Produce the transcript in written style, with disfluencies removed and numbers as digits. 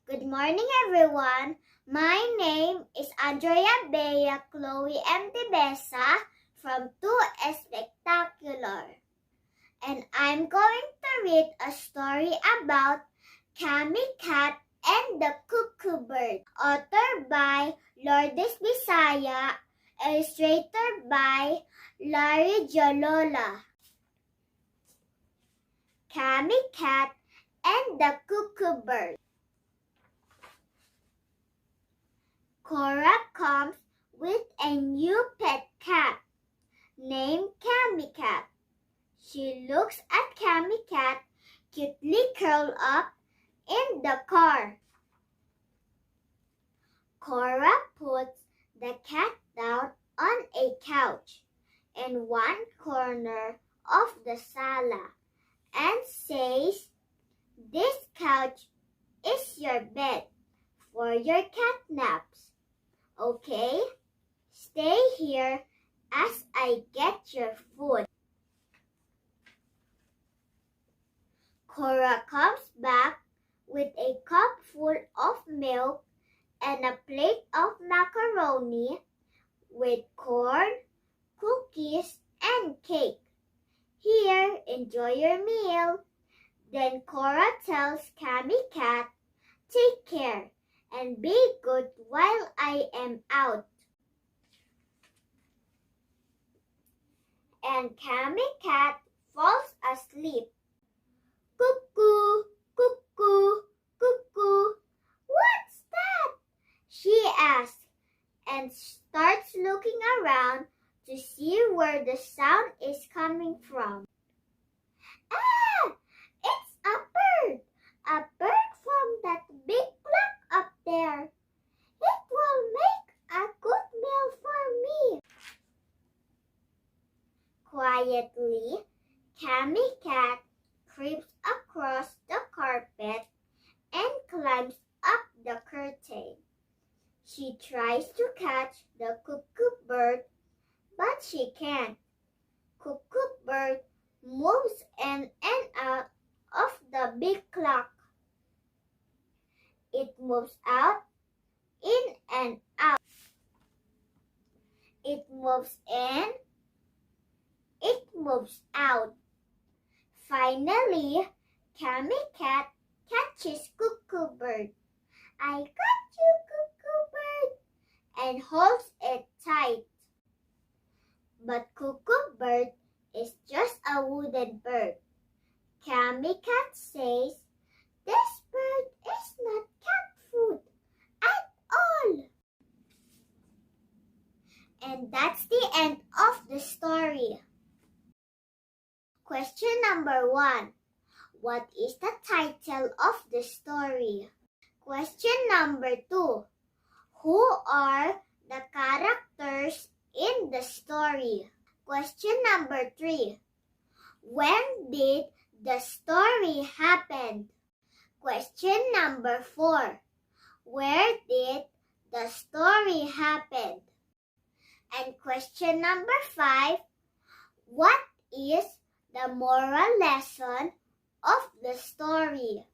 Good morning, everyone. My name is Andrea Bea Chloe M. Debesa from 2S Spectacular. And I'm going to read a story about Cami Cat and the Cuckoo Bird, authored by Lourdes Bisaya, illustrated by Larry Jolola. Cami Cat and the Cuckoo Bird. Cora comes with a new pet cat named Cami Cat. She looks at Cami Cat cutely curled up in the car. Cora puts the cat down on a couch in one corner of the sala and says, "This couch is your bed for your cat naps. Okay, stay here as I get your food." Cora comes back with a cup full of milk and a plate of macaroni with corn, cookies, and cake. "Here, enjoy your meal." Then Cora tells Cami Cat, "Take care and be good while I am out." And Cami Cat falls asleep. "Cuckoo, cuckoo, cuckoo, what's that?" she asks and starts looking around to see where the sound is coming from. "Ah, it's a bird from that big clock up there. It will make a good meal for me." Quietly, Cami Cat creeps across the carpet and climbs up the curtain. She tries to catch the Cuckoo Bird, but she can't. Cuckoo Bird moves in and out of the big clock. It moves out, in and out. It moves in, it moves out. Finally, Cami Cat catches Cuckoo Bird. "I got you, Cuckoo Bird," and holds it tight. But Cuckoo Bird is just a wooden bird. Cami Cat says, "This bird is not cat food at all." And that's the end of the story. Question number 1. What is the title of the story? Question number 2. Who are the characters in the story? Question number 3. When did the story happen? Question number 4. Where did the story happen? And question number 5. What is the moral lesson of the story?